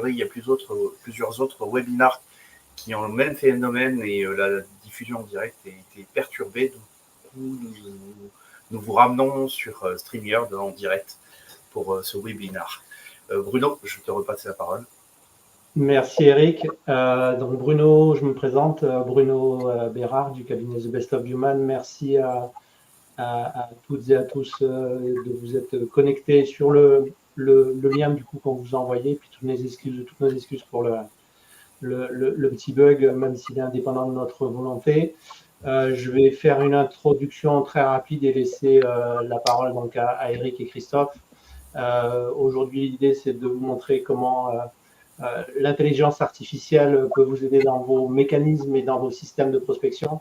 il y a plusieurs autres webinars qui ont le même phénomène et la diffusion en direct a été perturbée. Du coup, nous vous ramenons sur StreamYard en direct pour ce webinar. Bruno, je te repasse la parole. Merci Eric. Donc Bruno, je me présente, Bruno Bérard du cabinet The Best of Human. Merci à toutes et à tous de vous être connectés sur le lien du coup qu'on vous a envoyé, puis toutes nos excuses pour le petit bug, même s'il est indépendant de notre volonté. Je vais faire une introduction très rapide et laisser la parole donc à Eric et Christophe. Aujourd'hui, l'idée c'est de vous montrer comment l'intelligence artificielle peut vous aider dans vos mécanismes et dans vos systèmes de prospection.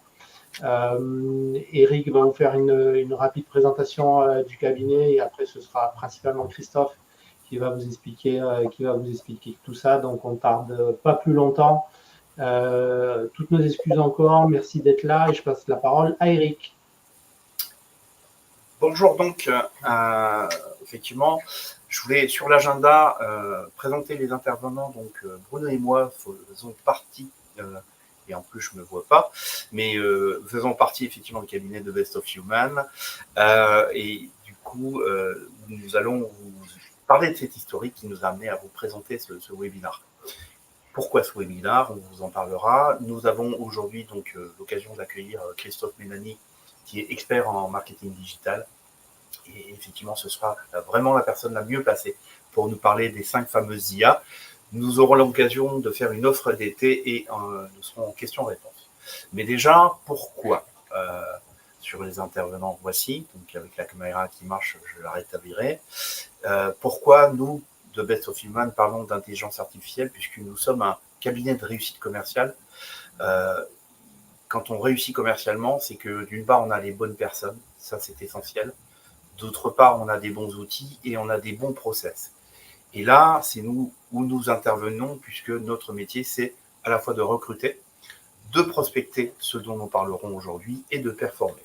Eric va vous faire une rapide présentation du cabinet et après ce sera principalement Christophe qui va vous expliquer tout ça. Donc on ne tarde pas plus longtemps. Toutes nos excuses encore. Merci d'être là et je passe la parole à Eric. Bonjour donc, effectivement, je voulais sur l'agenda présenter les intervenants. Donc Bruno et moi faisons partie, et en plus je ne me vois pas, mais faisons partie effectivement du cabinet de Best of Human. Et du coup, nous allons vous parler de cette historique qui nous a amené à vous présenter ce webinar. Pourquoi ce webinar? On vous en parlera. Nous avons aujourd'hui donc l'occasion d'accueillir Christophe Mélanie, qui est expert en marketing digital. Et effectivement, ce sera vraiment la personne la mieux placée pour nous parler des 5 fameuses IA. Nous aurons l'occasion de faire une offre d'été et nous serons en questions-réponses. Mais déjà, pourquoi sur les intervenants, voici, donc avec la caméra qui marche, je la rétablirai. Pourquoi nous, de Best of Human, parlons d'intelligence artificielle, puisque nous sommes un cabinet de réussite commerciale. Quand on réussit commercialement, c'est que d'une part, on a les bonnes personnes, ça c'est essentiel. D'autre part, on a des bons outils et on a des bons process. Et là, c'est nous où nous intervenons, puisque notre métier, c'est à la fois de recruter, de prospecter, ce dont nous parlerons aujourd'hui, et de performer.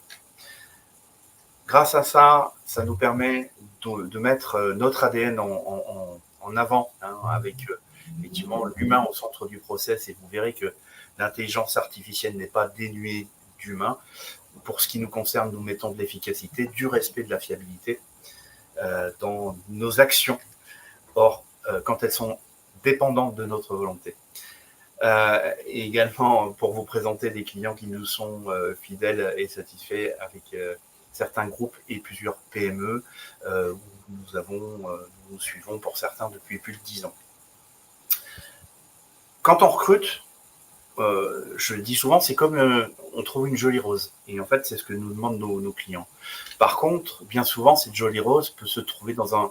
Grâce à ça, ça nous permet de mettre notre ADN en avant, avec effectivement l'humain au centre du process, et vous verrez que l'intelligence artificielle n'est pas dénuée d'humain. Pour ce qui nous concerne, nous mettons de l'efficacité, du respect, de la fiabilité dans nos actions, or quand elles sont dépendantes de notre volonté. Et également pour vous présenter des clients qui nous sont fidèles et satisfaits avec certains groupes et plusieurs PME où nous suivons pour certains depuis plus de 10 ans. Quand on recrute, je le dis souvent, c'est comme on trouve une jolie rose. Et en fait, c'est ce que nous demandent nos clients. Par contre, bien souvent, cette jolie rose peut se trouver dans un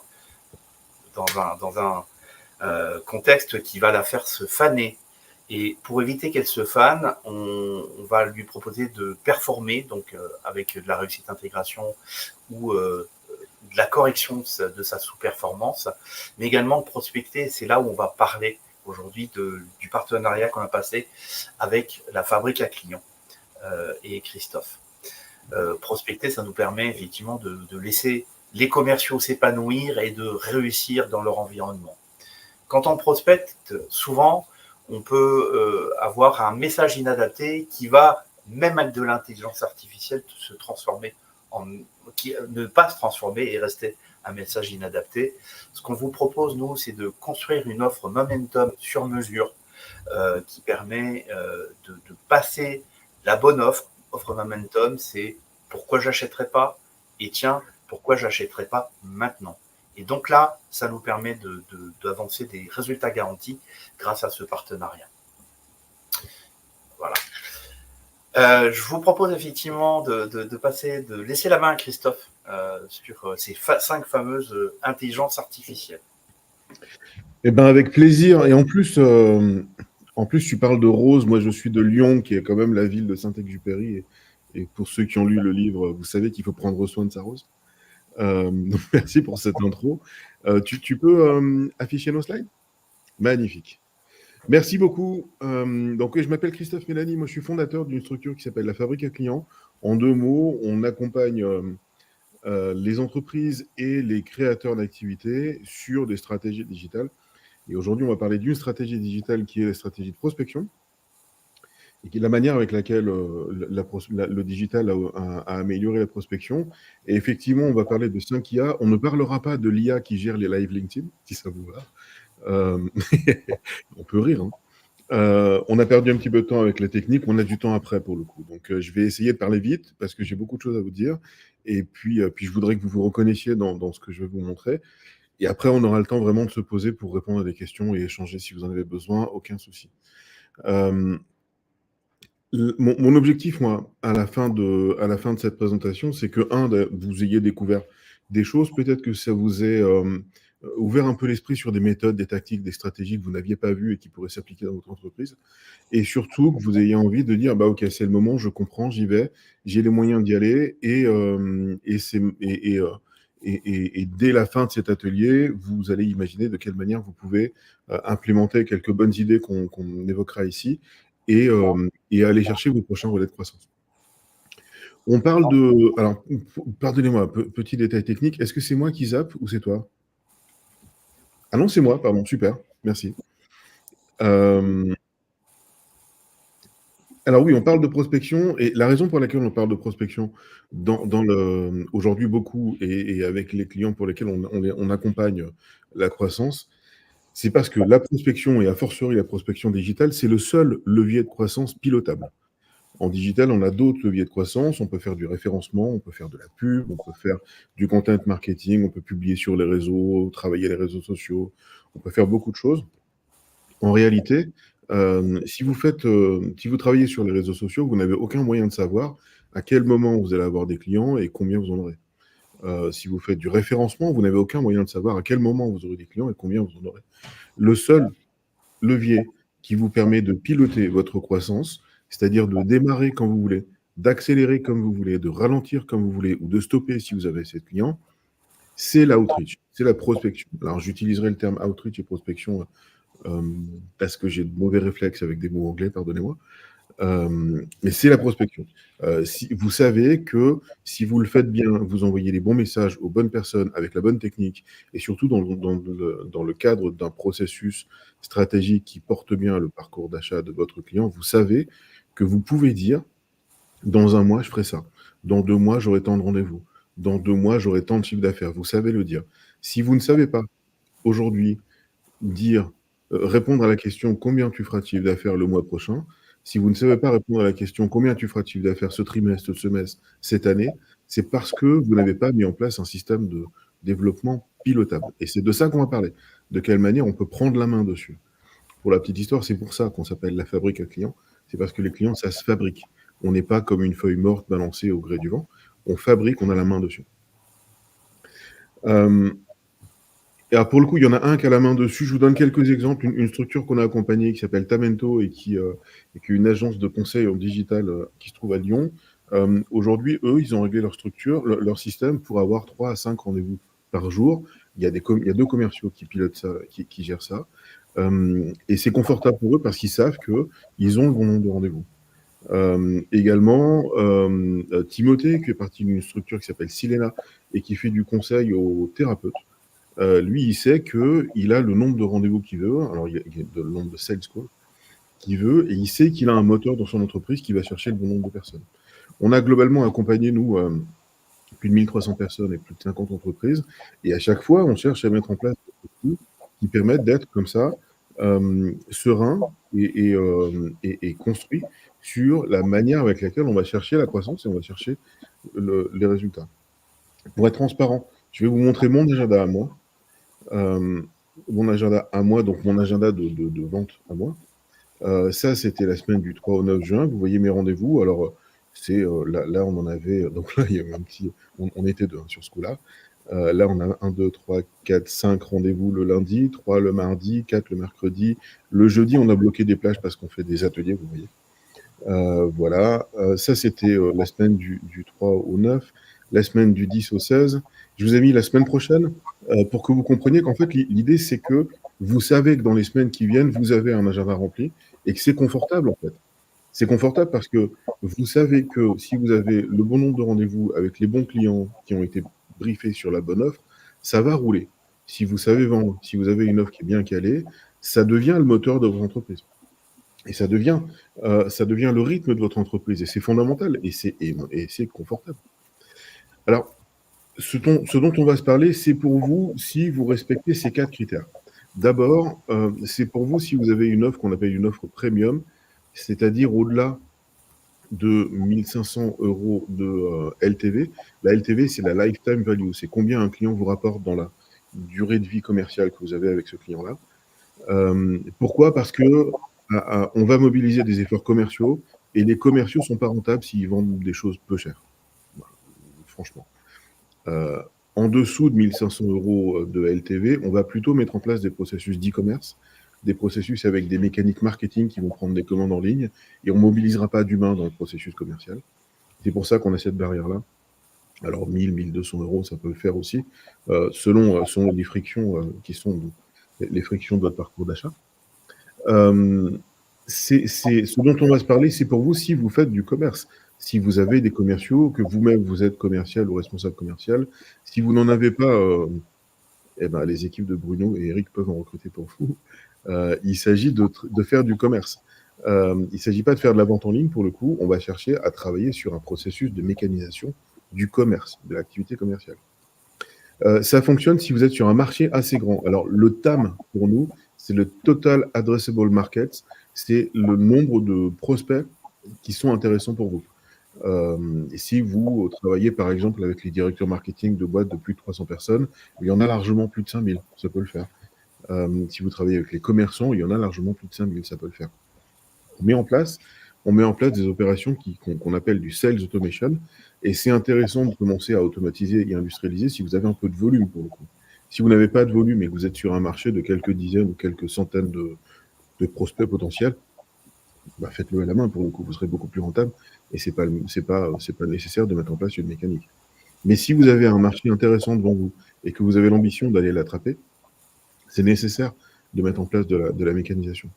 contexte qui va la faire se faner. Et pour éviter qu'elle se fane, on va lui proposer de performer, donc avec de la réussite intégration ou de la correction de sa sous-performance, mais également de prospecter. C'est là où on va parler aujourd'hui du partenariat qu'on a passé avec la fabrique à clients et Christophe. Prospecter, ça nous permet effectivement de laisser les commerciaux s'épanouir et de réussir dans leur environnement. Quand on prospecte, souvent, on peut avoir un message inadapté qui va, même avec de l'intelligence artificielle, se transformer ne pas se transformer et rester un message inadapté. Ce qu'on vous propose, nous, c'est de construire une offre momentum sur mesure qui permet de passer la bonne offre. Offre momentum, c'est pourquoi j'achèterai pas et tiens, pourquoi j'achèterai pas maintenant. Et donc là, ça nous permet d'avancer des résultats garantis grâce à ce partenariat. Voilà. Je vous propose effectivement de laisser la main à Christophe sur ces 5 fameuses intelligences artificielles. Eh ben avec plaisir. Et en plus, tu parles de Rose. Moi, je suis de Lyon, qui est quand même la ville de Saint-Exupéry. Et pour ceux qui ont lu le livre, vous savez qu'il faut prendre soin de sa rose. Donc merci pour cette intro. Tu peux afficher nos slides? Magnifique. Merci beaucoup. Donc, je m'appelle Christophe Mélanie. Moi, je suis fondateur d'une structure qui s'appelle la Fabrique à clients. En 2 mots, on accompagne les entreprises et les créateurs d'activités sur des stratégies digitales. Et aujourd'hui, on va parler d'une stratégie digitale qui est la stratégie de prospection, et qui est la manière avec laquelle le digital a amélioré la prospection. Et effectivement, on va parler de 5 IA. On ne parlera pas de l'IA qui gère les live LinkedIn, si ça vous va. On peut rire, hein. On a perdu un petit peu de temps avec la technique, on a du temps après pour le coup. Donc je vais essayer de parler vite parce que j'ai beaucoup de choses à vous dire. Et puis je voudrais que vous vous reconnaissiez dans ce que je vais vous montrer. Et après, on aura le temps vraiment de se poser pour répondre à des questions et échanger si vous en avez besoin, aucun souci. Mon objectif, moi, à la fin de cette présentation, c'est que, vous ayez découvert des choses, peut-être que ça vous ait ouvert un peu l'esprit sur des méthodes, des tactiques, des stratégies que vous n'aviez pas vues et qui pourraient s'appliquer dans votre entreprise. Et surtout, que vous ayez envie de dire, bah, OK, c'est le moment, je comprends, j'y vais, j'ai les moyens d'y aller. Et dès la fin de cet atelier, vous allez imaginer de quelle manière vous pouvez implémenter quelques bonnes idées qu'on évoquera ici et aller chercher vos prochains relais de croissance. On parle de... Alors, pardonnez-moi, petit détail technique. Est-ce que c'est moi qui zappe ou c'est toi? Ah non, c'est moi, pardon, super, merci. Alors oui, on parle de prospection, et la raison pour laquelle on parle de prospection aujourd'hui beaucoup, et avec les clients pour lesquels on accompagne la croissance, c'est parce que la prospection, et a fortiori la prospection digitale, c'est le seul levier de croissance pilotable. En digital, on a d'autres leviers de croissance. On peut faire du référencement, on peut faire de la pub, on peut faire du content marketing, on peut publier sur les réseaux, travailler les réseaux sociaux, on peut faire beaucoup de choses. En réalité, si vous travaillez sur les réseaux sociaux, vous n'avez aucun moyen de savoir à quel moment vous allez avoir des clients et combien vous en aurez. Si vous faites du référencement, vous n'avez aucun moyen de savoir à quel moment vous aurez des clients et combien vous en aurez. Le seul levier qui vous permet de piloter votre croissance, c'est-à-dire de démarrer quand vous voulez, d'accélérer comme vous voulez, de ralentir comme vous voulez, ou de stopper si vous avez assez de clients, c'est l'outreach, c'est la prospection. Alors j'utiliserai le terme outreach et prospection parce que j'ai de mauvais réflexes avec des mots anglais, pardonnez-moi. Mais c'est la prospection. Vous savez que si vous le faites bien, vous envoyez les bons messages aux bonnes personnes avec la bonne technique, et surtout dans le cadre d'un processus stratégique qui porte bien le parcours d'achat de votre client, vous savez que vous pouvez dire, dans 1 mois, je ferai ça. Dans 2 mois, j'aurai tant de rendez-vous. Dans 2 mois, j'aurai tant de chiffre d'affaires. Vous savez le dire. Si vous ne savez pas aujourd'hui répondre à la question combien tu feras de chiffre d'affaires le mois prochain, si vous ne savez pas répondre à la question combien tu feras de chiffre d'affaires ce trimestre, ce semestre, cette année, c'est parce que vous n'avez pas mis en place un système de développement pilotable. Et c'est de ça qu'on va parler. De quelle manière on peut prendre la main dessus. Pour la petite histoire, c'est pour ça qu'on s'appelle la fabrique à clients. C'est parce que les clients, ça se fabrique. On n'est pas comme une feuille morte balancée au gré du vent. On fabrique, on a la main dessus. Et alors pour le coup, il y en a un qui a la main dessus. Je vous donne quelques exemples. Une structure qu'on a accompagnée qui s'appelle Tamento et qui est une agence de conseil en digital qui se trouve à Lyon. Aujourd'hui, eux, ils ont réglé leur structure, leur système pour avoir 3 à 5 rendez-vous par jour. Il y a 2 commerciaux qui pilotent ça, qui gèrent ça. Et c'est confortable pour eux parce qu'ils savent qu'ils ont le bon nombre de rendez-vous. Également, Timothée, qui est parti d'une structure qui s'appelle Silena et qui fait du conseil aux thérapeutes. Lui, il sait qu'il a le nombre de rendez-vous qu'il veut, alors il y a le nombre de sales calls qu'il veut, et il sait qu'il a un moteur dans son entreprise qui va chercher le bon nombre de personnes. On a globalement accompagné, nous, plus de 1300 personnes et plus de 50 entreprises, et à chaque fois, on cherche à mettre en place des outils qui permettent d'être comme ça, serein et construit sur la manière avec laquelle on va chercher la croissance et on va chercher les résultats. Pour être transparent, je vais vous montrer mon agenda à moi. Mon agenda à moi, donc mon agenda de vente à moi. Ça, c'était la semaine du 3 au 9 juin. Vous voyez mes rendez-vous. Alors, là, on en avait. Donc là, il y a eu un petit. On était 2 sur ce coup-là. Là, on a 1, 2, 3, 4, 5 rendez-vous le lundi, 3 le mardi, 4 le mercredi. Le jeudi, on a bloqué des plages parce qu'on fait des ateliers, vous voyez. Voilà. Ça, c'était la semaine du 3 au 9. La semaine du 10 au 16. Je vous ai mis la semaine prochaine pour que vous compreniez qu'en fait, l'idée, c'est que vous savez que dans les semaines qui viennent, vous avez un agenda rempli et que c'est confortable, en fait. C'est confortable parce que vous savez que si vous avez le bon nombre de rendez-vous avec les bons clients qui ont été briefés sur la bonne offre, ça va rouler. si vous savez vendre, si vous avez une offre qui est bien calée, ça devient le moteur de votre entreprise. Et ça devient le rythme de votre entreprise. Et c'est fondamental. Et c'est confortable. Alors, ce dont on va se parler, c'est pour vous si vous respectez ces 4 critères. D'abord, c'est pour vous si vous avez une offre qu'on appelle une offre premium, c'est-à-dire au-delà de 1 500 € de LTV. La LTV, c'est la lifetime value. C'est combien un client vous rapporte dans la durée de vie commerciale que vous avez avec ce client-là. Pourquoi ? Parce que on va mobiliser des efforts commerciaux et les commerciaux ne sont pas rentables s'ils vendent des choses peu chères. Voilà, franchement. En dessous de 1 500 € de LTV, on va plutôt mettre en place des processus d'e-commerce, des processus avec des mécaniques marketing qui vont prendre des commandes en ligne et on ne mobilisera pas d'humains dans le processus commercial. C'est pour ça qu'on a cette barrière-là. Alors 1 200 €, ça peut le faire aussi, selon les frictions qui sont les frictions de votre parcours d'achat. Ce dont on va se parler, c'est pour vous si vous faites du commerce. Si vous avez des commerciaux, que vous-même vous êtes commercial ou responsable commercial, si vous n'en avez pas, les équipes de Bruno et Eric peuvent en recruter pour vous. Il s'agit de faire du commerce. Il ne s'agit pas de faire de la vente en ligne pour le coup, on va chercher à travailler sur un processus de mécanisation du commerce, de l'activité commerciale. Ça fonctionne si vous êtes sur un marché assez grand. Alors le TAM pour nous, c'est le Total Addressable Market, c'est le nombre de prospects qui sont intéressants pour vous. Et si vous travaillez par exemple avec les directeurs marketing de boîtes de plus de 300 personnes, il y en a largement plus de 5000, ça peut le faire. Si vous travaillez avec les commerçants, il y en a largement plus de 5000, ça peut le faire. On met en place des opérations qu'on appelle du sales automation, et c'est intéressant de commencer à automatiser et industrialiser si vous avez un peu de volume pour le coup. Si vous n'avez pas de volume et que vous êtes sur un marché de quelques dizaines ou quelques centaines de prospects potentiels, faites-le à la main pour le coup, vous serez beaucoup plus rentable et c'est pas nécessaire de mettre en place une mécanique. Mais si vous avez un marché intéressant devant vous et que vous avez l'ambition d'aller l'attraper, c'est nécessaire de mettre en place de la mécanisation.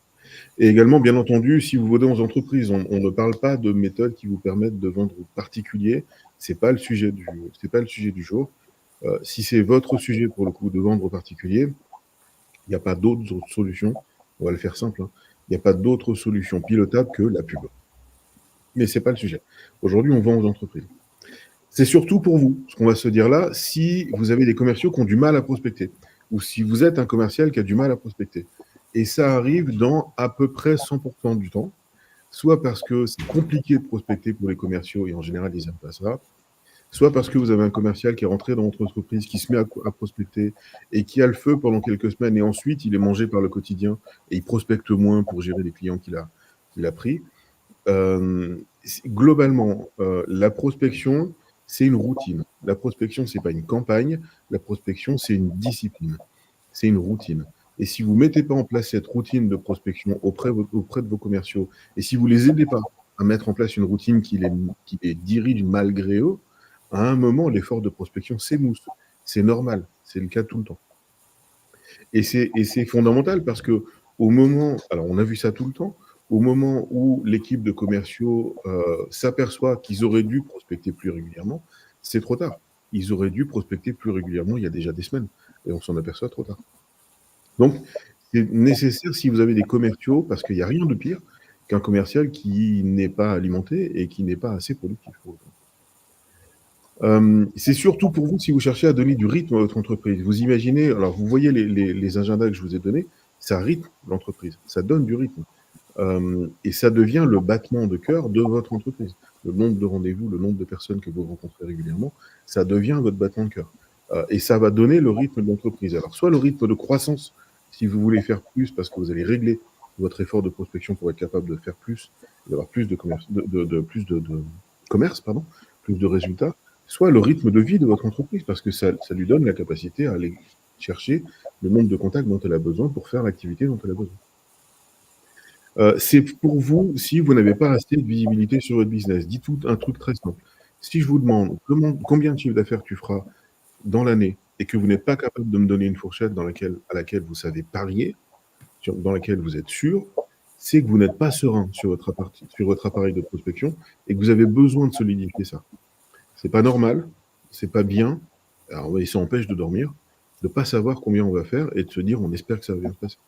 Et également, bien entendu, si vous vendez aux entreprises, on ne parle pas de méthodes qui vous permettent de vendre aux particuliers. C'est pas le sujet du jour. Si c'est votre sujet pour le coup de vendre aux particuliers, il n'y a pas d'autres solutions. On va le faire simple. Il n'y a pas d'autre solution pilotable que la pub. Mais c'est pas le sujet. Aujourd'hui, on vend aux entreprises. C'est surtout pour vous, ce qu'on va se dire là, si vous avez des commerciaux qui ont du mal à prospecter, ou si vous êtes un commercial qui a du mal à prospecter. Et ça arrive dans à peu près 100% du temps, soit parce que c'est compliqué de prospecter pour les commerciaux, et en général, ils n'aiment pas ça, soit parce que vous avez un commercial qui est rentré dans votre entreprise, qui se met à prospecter, et qui a le feu pendant quelques semaines, et ensuite, il est mangé par le quotidien, et il prospecte moins pour gérer les clients qu'il a pris. Globalement, la prospection, c'est une routine. La prospection, ce n'est pas une campagne. La prospection, c'est une discipline. C'est une routine. Et si vous ne mettez pas en place cette routine de prospection auprès de vos commerciaux, et si vous ne les aidez pas à mettre en place une routine qui les dirige malgré eux, à un moment, l'effort de prospection s'émousse. C'est normal. C'est le cas tout le temps. Et c'est fondamental parce que au moment, alors on a vu ça tout le temps, au moment où l'équipe de commerciaux s'aperçoit qu'ils auraient dû prospecter plus régulièrement, c'est trop tard. Ils auraient dû prospecter plus régulièrement il y a déjà des semaines. Et on s'en aperçoit trop tard. Donc, c'est nécessaire si vous avez des commerciaux, parce qu'il n'y a rien de pire qu'un commercial qui n'est pas alimenté et qui n'est pas assez productif. C'est surtout pour vous si vous cherchez à donner du rythme à votre entreprise. Vous imaginez, alors vous voyez les agendas que je vous ai donnés, ça rythme l'entreprise, ça donne du rythme. Et ça devient le battement de cœur de votre entreprise. Le nombre de rendez-vous, le nombre de personnes que vous rencontrez régulièrement, ça devient votre battement de cœur. Et ça va donner le rythme de l'entreprise. Alors, soit le rythme de croissance, si vous voulez faire plus, parce que vous allez régler votre effort de prospection pour être capable de faire plus, d'avoir plus de commerce, plus de résultats, soit le rythme de vie de votre entreprise, parce que ça lui donne la capacité à aller chercher le nombre de contacts dont elle a besoin pour faire l'activité dont elle a besoin. C'est pour vous, si vous n'avez pas assez de visibilité sur votre business. Dites un truc très simple. Si je vous demande combien de chiffre d'affaires tu feras dans l'année et que vous n'êtes pas capable de me donner une fourchette à laquelle vous savez parier, dans laquelle vous êtes sûr, c'est que vous n'êtes pas serein sur votre appareil de prospection et que vous avez besoin de solidifier ça. C'est pas normal, c'est pas bien, alors ça empêche de dormir, de ne pas savoir combien on va faire et de se dire on espère que ça va bien se passer.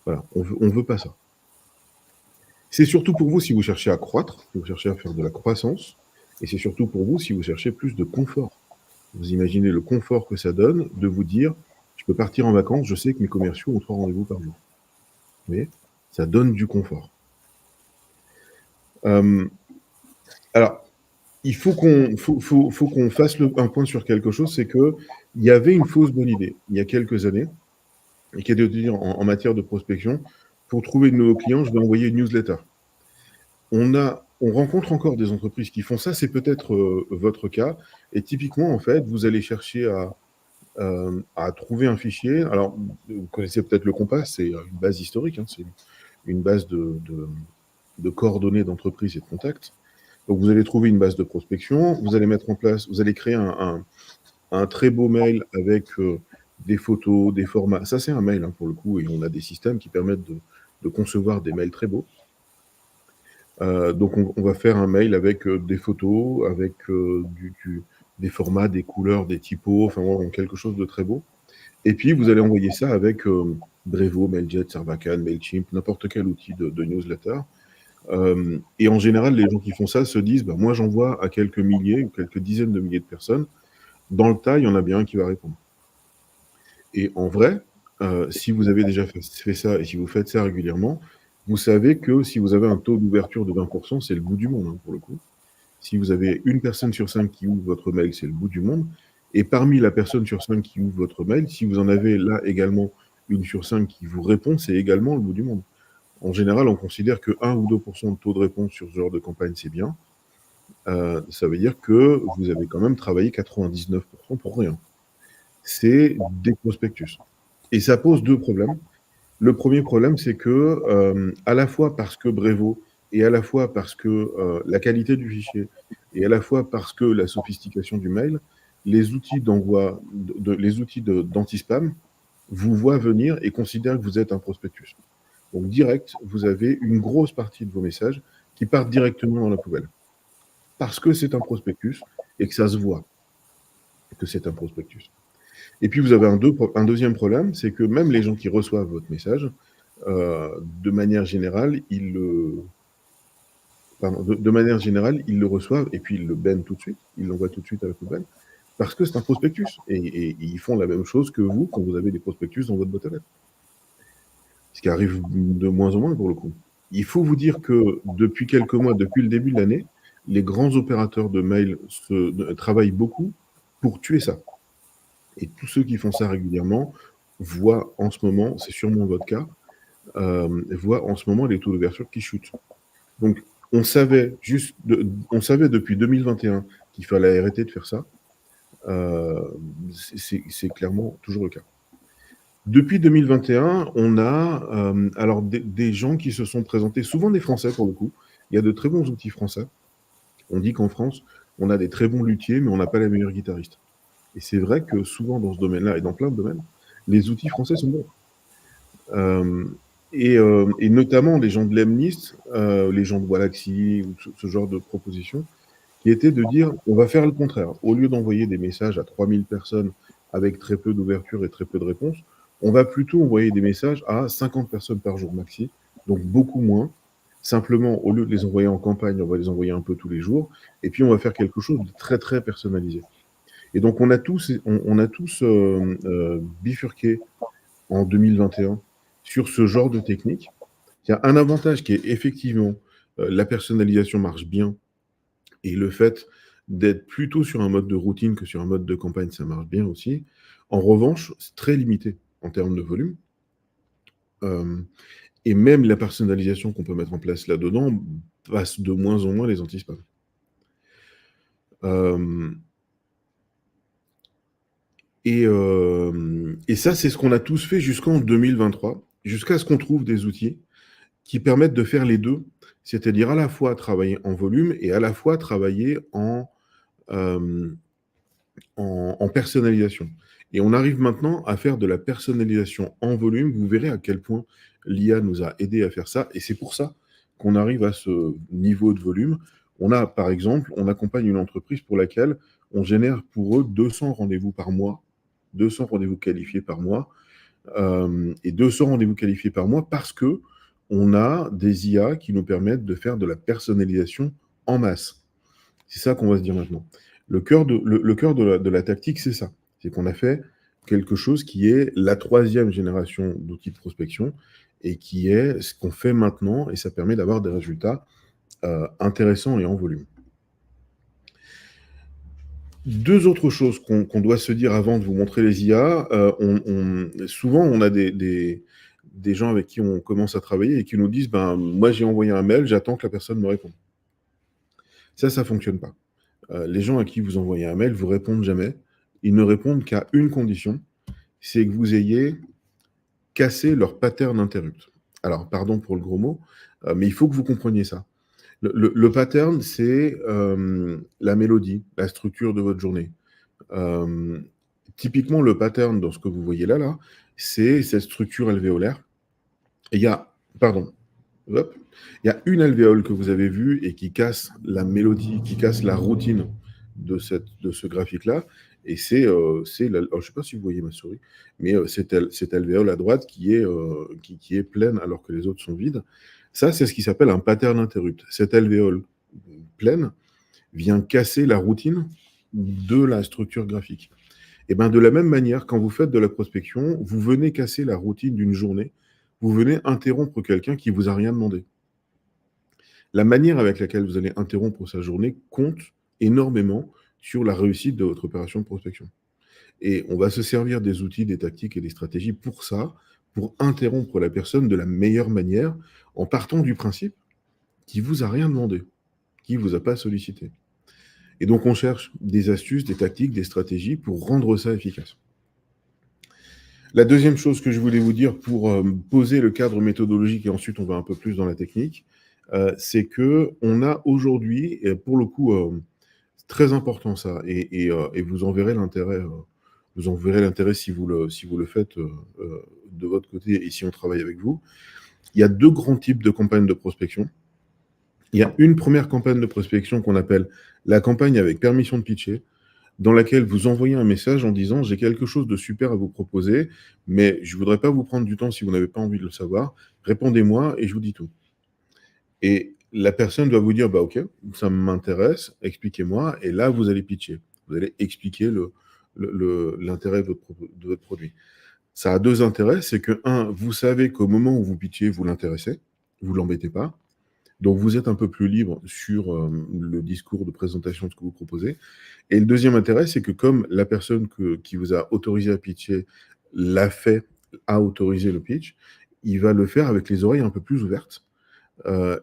Voilà, on veut pas ça. C'est surtout pour vous si vous cherchez à croître, si vous cherchez à faire de la croissance, et c'est surtout pour vous si vous cherchez plus de confort. Vous imaginez le confort que ça donne de vous dire je peux partir en vacances, je sais que mes commerciaux ont 3 rendez-vous par jour. Vous voyez, ça donne du confort. Alors, il faut qu'on fasse un point sur quelque chose, c'est qu'il y avait une fausse bonne idée il y a quelques années, et qui est de dire en matière de prospection, pour trouver de nouveaux clients, je vais envoyer une newsletter. On rencontre encore des entreprises qui font ça, c'est peut-être votre cas, et typiquement, en fait, vous allez chercher à trouver un fichier. Alors, vous connaissez peut-être le Compass, c'est une base historique, hein, c'est une base de coordonnées d'entreprises et de contacts. Donc, vous allez trouver une base de prospection, vous allez mettre en place, vous allez créer un très beau mail avec des photos, des formats. Ça, c'est un mail, hein, pour le coup, et on a des systèmes qui permettent de concevoir des mails très beaux. Donc, on va faire un mail avec des photos, avec des formats, des couleurs, des typos, enfin, vraiment quelque chose de très beau. Et puis, vous allez envoyer ça avec Brevo, Mailjet, Servacan, Mailchimp, n'importe quel outil de newsletter. Et en général, les gens qui font ça se disent bah, moi, j'envoie à quelques milliers ou quelques dizaines de milliers de personnes. Dans le tas, il y en a bien un qui va répondre. Et en vrai, si vous avez déjà fait ça et si vous faites ça régulièrement, vous savez que si vous avez un taux d'ouverture de 20%, c'est le bout du monde, hein, pour le coup. Si vous avez une personne sur 5 qui ouvre votre mail, c'est le bout du monde. Et parmi la personne sur 5 qui ouvre votre mail, si vous en avez là également une sur 5 qui vous répond, c'est également le bout du monde. En général, on considère que 1 ou 2% de taux de réponse sur ce genre de campagne, c'est bien. Ça veut dire que vous avez quand même travaillé 99% pour rien. C'est des prospectus. Et ça pose 2 problèmes. Le premier problème, c'est que, à la fois parce que Brevo, et à la fois parce que la qualité du fichier, et à la fois parce que la sophistication du mail, les outils d'envoi, les outils d'anti-spam vous voient venir et considèrent que vous êtes un prospectus. Donc, direct, vous avez une grosse partie de vos messages qui partent directement dans la poubelle. Parce que c'est un prospectus et que ça se voit que c'est un prospectus. Et puis, vous avez un deuxième problème, c'est que même les gens qui reçoivent votre message, de manière générale, ils le reçoivent et puis ils le bannent tout de suite, ils l'envoient tout de suite à la poubelle, parce que c'est un prospectus. Et ils font la même chose que vous quand vous avez des prospectus dans votre boîte à lettres. Ce qui arrive de moins en moins pour le coup. Il faut vous dire que depuis quelques mois, depuis le début de l'année, les grands opérateurs de mail travaillent beaucoup pour tuer ça. Et tous ceux qui font ça régulièrement voient en ce moment, c'est sûrement votre cas, voient en ce moment les taux d'ouverture qui chutent. Donc, on savait depuis 2021 qu'il fallait arrêter de faire ça. C'est clairement toujours le cas. Depuis 2021, on a alors des gens qui se sont présentés, souvent des Français pour le coup. Il y a de très bons outils français. On dit qu'en France, on a des très bons luthiers, mais on n'a pas les meilleurs guitaristes. Et c'est vrai que souvent dans ce domaine-là, et dans plein de domaines, les outils français sont bons. Et notamment les gens de Lemlist, les gens de Wallaxy, ou ce genre de propositions, qui étaient de dire on va faire le contraire. Au lieu d'envoyer des messages à 3000 personnes avec très peu d'ouverture et très peu de réponses, on va plutôt envoyer des messages à 50 personnes par jour maxi, donc beaucoup moins. Simplement, au lieu de les envoyer en campagne, on va les envoyer un peu tous les jours, et puis on va faire quelque chose de très très personnalisé. Et donc on a tous bifurqué en 2021 sur ce genre de technique. Il y a un avantage qui est effectivement la personnalisation marche bien, et le fait d'être plutôt sur un mode de routine que sur un mode de campagne, ça marche bien aussi. En revanche, c'est très limité en termes de volume. Et même la personnalisation qu'on peut mettre en place là-dedans passe de moins en moins les anti-spam. Et ça, c'est ce qu'on a tous fait jusqu'en 2023, jusqu'à ce qu'on trouve des outils qui permettent de faire les deux, c'est-à-dire à la fois travailler en volume et à la fois travailler en personnalisation. Et on arrive maintenant à faire de la personnalisation en volume. Vous verrez à quel point l'IA nous a aidé à faire ça. Et c'est pour ça qu'on arrive à ce niveau de volume. On a, par exemple, on accompagne une entreprise pour laquelle on génère pour eux 200 rendez-vous par mois 200 rendez-vous qualifiés par mois. Et 200 rendez-vous qualifiés par mois parce que on a des IA qui nous permettent de faire de la personnalisation en masse. C'est ça qu'on va se dire maintenant. Le cœur de la tactique, c'est ça. C'est qu'on a fait quelque chose qui est la 3e génération d'outils de prospection et qui est ce qu'on fait maintenant, et ça permet d'avoir des résultats intéressants et en volume. 2 autres choses qu'on doit se dire avant de vous montrer les IA. Souvent, on a des gens avec qui on commence à travailler et qui nous disent moi, j'ai envoyé un mail, j'attends que la personne me réponde. Ça ne fonctionne pas. Les gens à qui vous envoyez un mail vous répondent jamais. Ils ne répondent qu'à une condition, c'est que vous ayez cassé leur pattern interrupt. Alors, pardon pour le gros mot, mais il faut que vous compreniez ça. Le pattern, c'est la mélodie, la structure de votre journée. Typiquement, le pattern dans ce que vous voyez là, c'est cette structure alvéolaire. Et il y a une alvéole que vous avez vue et qui casse la mélodie, qui casse la routine de ce graphique-là. Et alors, je ne sais pas si vous voyez ma souris, mais cette alvéole à droite qui est pleine alors que les autres sont vides. Ça, c'est ce qui s'appelle un pattern interrupt. Cette alvéole pleine vient casser la routine de la structure graphique. Et de la même manière, quand vous faites de la prospection, vous venez casser la routine d'une journée, vous venez interrompre quelqu'un qui ne vous a rien demandé. La manière avec laquelle vous allez interrompre sa journée compte énormément sur la réussite de votre opération de prospection. Et on va se servir des outils, des tactiques et des stratégies pour ça, pour interrompre la personne de la meilleure manière, en partant du principe qu'il ne vous a rien demandé, qu'il ne vous a pas sollicité. Et donc, on cherche des astuces, des tactiques, des stratégies pour rendre ça efficace. La deuxième chose que je voulais vous dire pour poser le cadre méthodologique, et ensuite on va un peu plus dans la technique, c'est qu'on a aujourd'hui, et pour le coup, très important ça, et vous en verrez l'intérêt. Vous en verrez l'intérêt si vous le faites de votre côté et si on travaille avec vous. Il y a 2 grands types de campagnes de prospection. Il y a une première campagne de prospection qu'on appelle la campagne avec permission de pitcher, dans laquelle vous envoyez un message en disant « J'ai quelque chose de super à vous proposer, mais je ne voudrais pas vous prendre du temps si vous n'avez pas envie de le savoir. Répondez-moi et je vous dis tout. » Et la personne doit vous dire « Ok, ça m'intéresse, expliquez-moi. » Et là, vous allez pitcher. Vous allez expliquer l'intérêt de votre produit. Ça a 2 intérêts. C'est que, 1, vous savez qu'au moment où vous pitchez, vous l'intéressez, vous ne l'embêtez pas. Donc, vous êtes un peu plus libre sur le discours de présentation de ce que vous proposez. Et le deuxième intérêt, c'est que comme la personne qui vous a autorisé à pitcher a autorisé le pitch, il va le faire avec les oreilles un peu plus ouvertes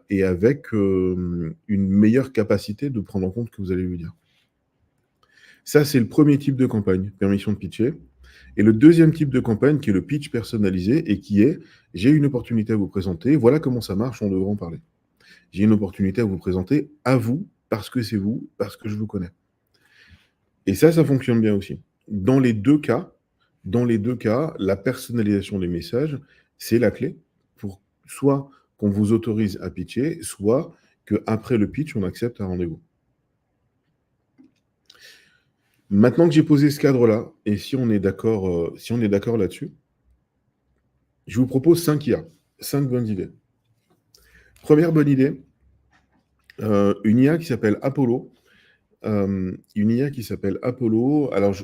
et avec une meilleure capacité de prendre en compte ce que vous allez lui dire. Ça, c'est le premier type de campagne, permission de pitcher. Et le deuxième type de campagne, qui est le pitch personnalisé et qui est « J'ai une opportunité à vous présenter, voilà comment ça marche, on devrait en parler. J'ai une opportunité à vous présenter à vous, parce que c'est vous, parce que je vous connais. » Et ça fonctionne bien aussi. Dans les deux cas, la personnalisation des messages, c'est la clé pour soit qu'on vous autorise à pitcher, soit qu'après le pitch, on accepte un rendez-vous. Maintenant que j'ai posé ce cadre-là, et si on est d'accord là-dessus, je vous propose 5 IA, 5 bonnes idées. Première bonne idée, une IA qui s'appelle Apollo. Alors,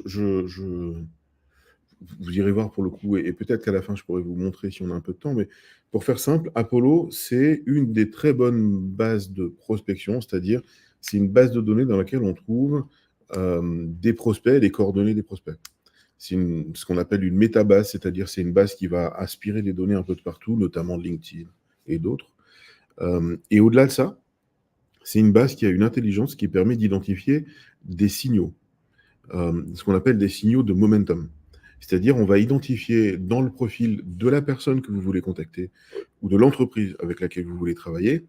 vous irez voir pour le coup, et peut-être qu'à la fin, je pourrais vous montrer si on a un peu de temps, mais pour faire simple, Apollo, c'est une des très bonnes bases de prospection, c'est-à-dire c'est une base de données dans laquelle on trouve des prospects, les coordonnées des prospects. C'est ce qu'on appelle une métabase, c'est-à-dire c'est une base qui va aspirer des données un peu de partout, notamment de LinkedIn et d'autres. Et au-delà de ça, c'est une base qui a une intelligence qui permet d'identifier des signaux, ce qu'on appelle des signaux de momentum. C'est-à-dire, on va identifier dans le profil de la personne que vous voulez contacter ou de l'entreprise avec laquelle vous voulez travailler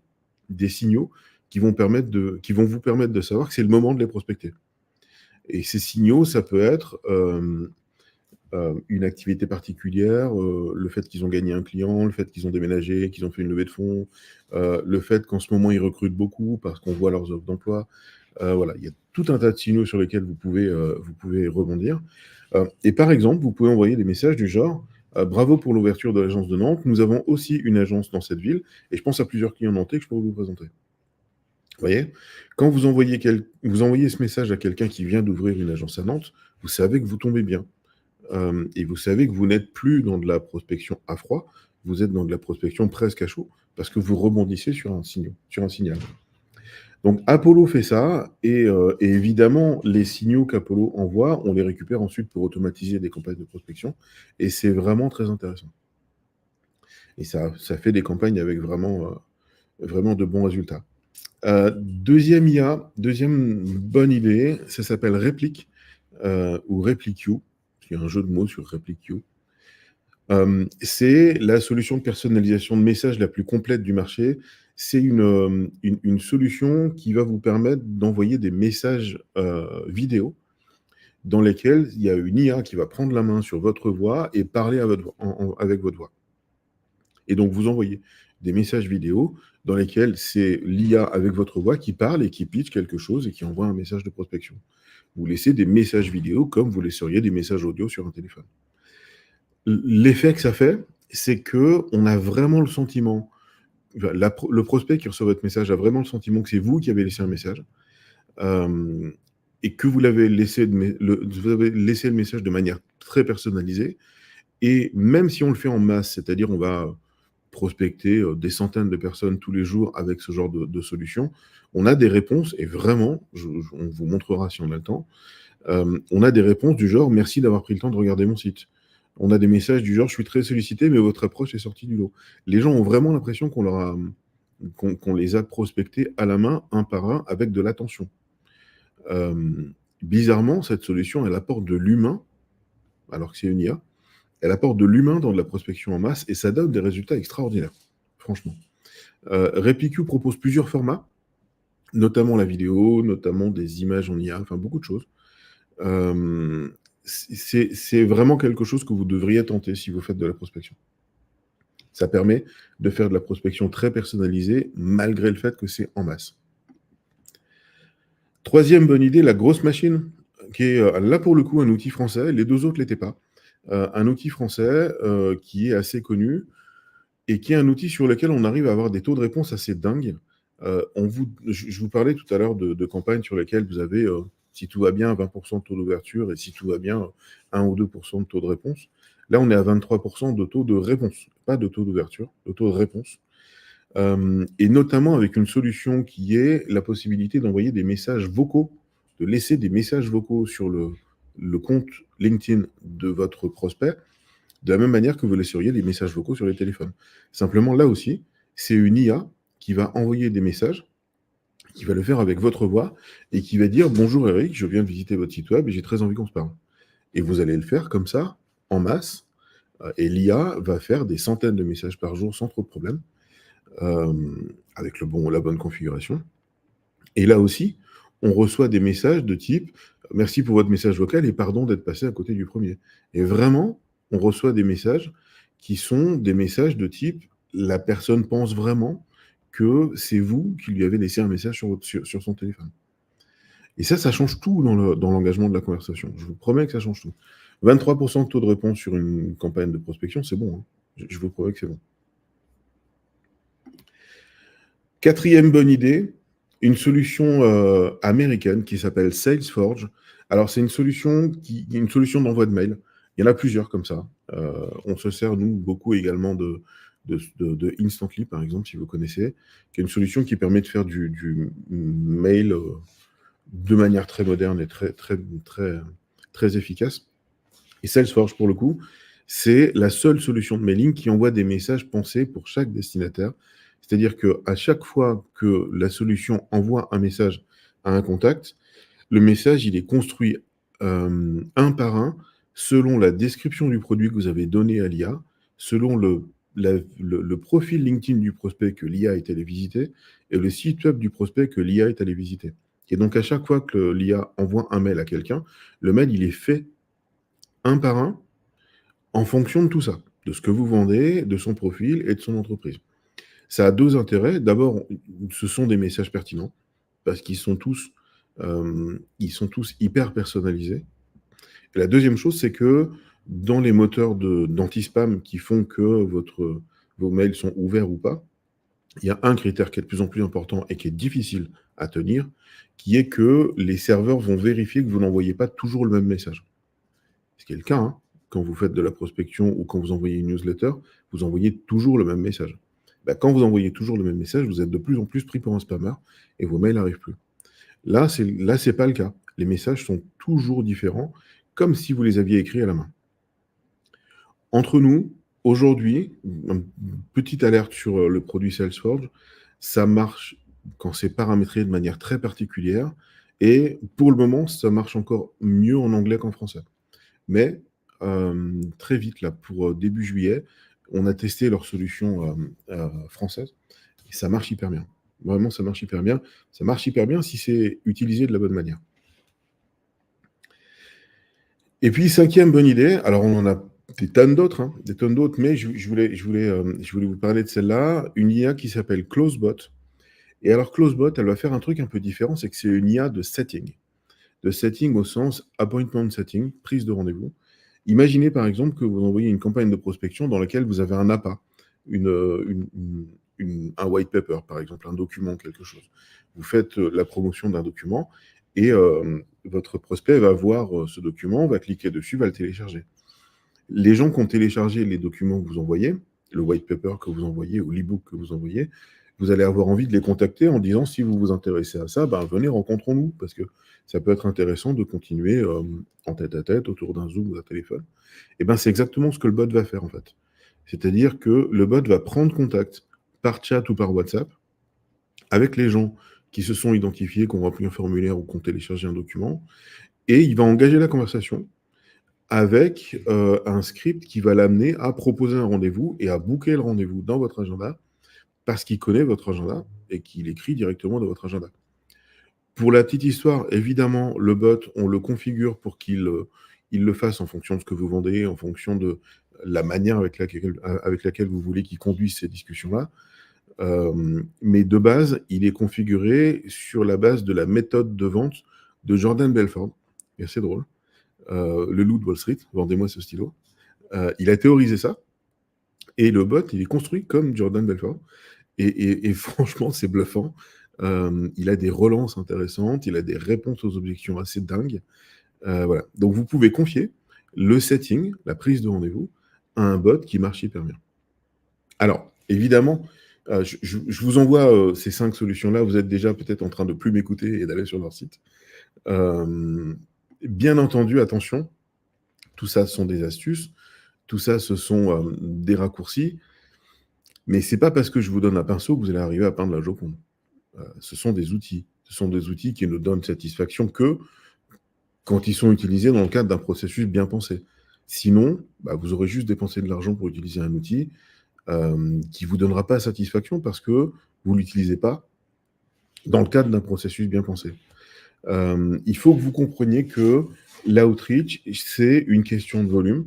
des signaux qui vont vous permettre de savoir que c'est le moment de les prospecter. Et ces signaux, ça peut être une activité particulière, le fait qu'ils ont gagné un client, le fait qu'ils ont déménagé, qu'ils ont fait une levée de fonds, le fait qu'en ce moment, ils recrutent beaucoup parce qu'on voit leurs offres d'emploi. Voilà, il y a tout un tas de signaux sur lesquels vous pouvez rebondir. Et par exemple, vous pouvez envoyer des messages du genre bravo pour l'ouverture de l'agence de Nantes. Nous avons aussi une agence dans cette ville et je pense à plusieurs clients nantais que je pourrais vous présenter. Vous voyez, quand vous envoyez ce message à quelqu'un qui vient d'ouvrir une agence à Nantes, vous savez que vous tombez bien. Et vous savez que vous n'êtes plus dans de la prospection à froid, vous êtes dans de la prospection presque à chaud, parce que vous rebondissez sur un signal. Donc Apollo fait ça, et évidemment, les signaux qu'Apollo envoie, on les récupère ensuite pour automatiser des campagnes de prospection, et c'est vraiment très intéressant. Et ça fait des campagnes avec vraiment de bons résultats. Deuxième bonne idée, ça s'appelle Replic, ou RepliQ. Il y a un jeu de mots sur RepliQ. C'est la solution de personnalisation de messages la plus complète du marché. C'est une solution qui va vous permettre d'envoyer des messages vidéo dans lesquels il y a une IA qui va prendre la main sur votre voix et parler avec votre voix. Et donc, vous envoyez des messages vidéo dans lesquels c'est l'IA avec votre voix qui parle et qui pitch quelque chose et qui envoie un message de prospection. Vous laissez des messages vidéo comme vous laisseriez des messages audio sur un téléphone. L'effet que ça fait, c'est qu'on a vraiment le sentiment, le prospect qui reçoit votre message a vraiment le sentiment que c'est vous qui avez laissé un message et que vous avez laissé le message de manière très personnalisée. Et même si on le fait en masse, c'est-à-dire on va prospecter des centaines de personnes tous les jours avec ce genre de solution, on a des réponses, et vraiment, on vous montrera si on a le temps, on a des réponses du genre « Merci d'avoir pris le temps de regarder mon site ». On a des messages du genre « Je suis très sollicité, mais votre approche est sortie du lot ». Les gens ont vraiment l'impression qu'on les a prospectés à la main, un par un, avec de l'attention. Bizarrement, cette solution, elle apporte de l'humain, alors que c'est une IA. Elle apporte de l'humain dans de la prospection en masse et ça donne des résultats extraordinaires, franchement. RepliQ propose plusieurs formats, notamment la vidéo, notamment des images en IA, enfin beaucoup de choses. C'est vraiment quelque chose que vous devriez tenter si vous faites de la prospection. Ça permet de faire de la prospection très personnalisée, malgré le fait que c'est en masse. Troisième bonne idée, la grosse machine, qui est là pour le coup un outil français, les deux autres ne l'étaient pas. Un outil français qui est assez connu et qui est un outil sur lequel on arrive à avoir des taux de réponse assez dingues. Je vous parlais tout à l'heure de campagnes sur lesquelles vous avez, si tout va bien, 20% de taux d'ouverture et si tout va bien, 1 ou 2% de taux de réponse. Là, on est à 23% de taux de réponse, pas de taux d'ouverture, de taux de réponse. Et notamment avec une solution qui est la possibilité d'envoyer des messages vocaux, de laisser des messages vocaux sur le compte LinkedIn de votre prospect, de la même manière que vous laisseriez des messages vocaux sur les téléphones. Simplement, là aussi, c'est une IA qui va envoyer des messages, qui va le faire avec votre voix, et qui va dire « Bonjour Eric, je viens de visiter votre site web et j'ai très envie qu'on se parle ». Et vous allez le faire comme ça, en masse, et l'IA va faire des centaines de messages par jour sans trop de problème, avec la bonne configuration. Et là aussi, on reçoit des messages de type « Merci pour votre message vocal et pardon d'être passé à côté du premier ». Et vraiment, on reçoit des messages qui sont des messages de type « La personne pense vraiment que c'est vous qui lui avez laissé un message sur son téléphone ». Et ça change tout dans l'engagement de la conversation. Je vous promets que ça change tout. 23% de taux de réponse sur une campagne de prospection, c'est bon. Hein. Je vous promets que c'est bon. Quatrième bonne idée, une solution américaine qui s'appelle SalesForge. Alors, c'est une solution d'envoi de mail. Il y en a plusieurs comme ça. On se sert, nous, beaucoup également de Instantly, par exemple, si vous connaissez, qui est une solution qui permet de faire du mail de manière très moderne et très, très, très, très efficace. Et SalesForge, pour le coup, c'est la seule solution de mailing qui envoie des messages pensés pour chaque destinataire. C'est-à-dire qu'à chaque fois que la solution envoie un message à un contact, le message, il est construit un par un, selon la description du produit que vous avez donné à l'IA, selon le profil LinkedIn du prospect que l'IA est allé visiter, et le site web du prospect que l'IA est allé visiter. Et donc, à chaque fois que l'IA envoie un mail à quelqu'un, le mail, il est fait un par un, en fonction de tout ça, de ce que vous vendez, de son profil et de son entreprise. Ça a deux intérêts. D'abord, ce sont des messages pertinents, parce qu'ils sont tous hyper personnalisés. Et la deuxième chose, c'est que dans les moteurs d'anti-spam qui font que vos mails sont ouverts ou pas, il y a un critère qui est de plus en plus important et qui est difficile à tenir, qui est que les serveurs vont vérifier que vous n'envoyez pas toujours le même message. Ce qui est le cas, hein. Quand vous faites de la prospection ou quand vous envoyez une newsletter, vous envoyez toujours le même message. Quand vous envoyez toujours le même message, vous êtes de plus en plus pris pour un spammer et vos mails n'arrivent plus. Là, c'est pas le cas. Les messages sont toujours différents, comme si vous les aviez écrits à la main. Entre nous, aujourd'hui, une petite alerte sur le produit Salesforce, ça marche quand c'est paramétré de manière très particulière, et pour le moment, ça marche encore mieux en anglais qu'en français. Mais très vite, là, pour début juillet, on a testé leur solution française, et ça marche hyper bien. Vraiment, ça marche hyper bien. Ça marche hyper bien si c'est utilisé de la bonne manière. Et puis, cinquième bonne idée, alors on en a des tonnes d'autres, mais je voulais vous parler de celle-là, une IA qui s'appelle Closebot. Et alors, Closebot, elle va faire un truc un peu différent, c'est que c'est une IA de setting. De setting au sens appointment setting, prise de rendez-vous. Imaginez par exemple que vous envoyez une campagne de prospection dans laquelle vous avez un APA, un white paper, par exemple, un document, quelque chose. Vous faites la promotion d'un document et votre prospect va voir ce document, va cliquer dessus, va le télécharger. Les gens qui ont téléchargé les documents que vous envoyez, le white paper que vous envoyez ou l'e-book que vous envoyez, vous allez avoir envie de les contacter en disant si vous vous intéressez à ça, venez, rencontrons-nous, parce que ça peut être intéressant de continuer en tête-à-tête, autour d'un Zoom ou d'un téléphone. Et c'est exactement ce que le bot va faire en fait. C'est-à-dire que le bot va prendre contact par chat ou par WhatsApp avec les gens qui se sont identifiés, qui ont rempli un formulaire ou qui ont téléchargé un document, et il va engager la conversation avec un script qui va l'amener à proposer un rendez-vous et à booker le rendez-vous dans votre agenda parce qu'il connaît votre agenda et qu'il écrit directement dans votre agenda. Pour la petite histoire, évidemment, le bot, on le configure pour qu'il le fasse en fonction de ce que vous vendez, en fonction de la manière avec laquelle vous voulez qu'il conduise ces discussions-là. Mais de base, il est configuré sur la base de la méthode de vente de Jordan Belfort. Et assez drôle. Le loup de Wall Street, vendez-moi ce stylo. Il a théorisé ça. Et le bot, il est construit comme Jordan Belfort. Et franchement, c'est bluffant. Il a des relances intéressantes, il a des réponses aux objections assez dingues. Voilà. Donc, vous pouvez confier le setting, la prise de rendez-vous, à un bot qui marche hyper bien. Alors, évidemment, je vous envoie ces 5 solutions-là. Vous êtes déjà peut-être en train de plus m'écouter et d'aller sur leur site. Bien entendu, attention, tout ça, ce sont des astuces. Tout ça, ce sont des raccourcis. Mais ce n'est pas parce que je vous donne un pinceau que vous allez arriver à peindre la Joconde. Ce sont des outils. Ce sont des outils qui ne donnent satisfaction que quand ils sont utilisés dans le cadre d'un processus bien pensé. Sinon, vous aurez juste dépensé de l'argent pour utiliser un outil qui ne vous donnera pas satisfaction parce que vous ne l'utilisez pas dans le cadre d'un processus bien pensé. Il faut que vous compreniez que l'outreach, c'est une question de volume,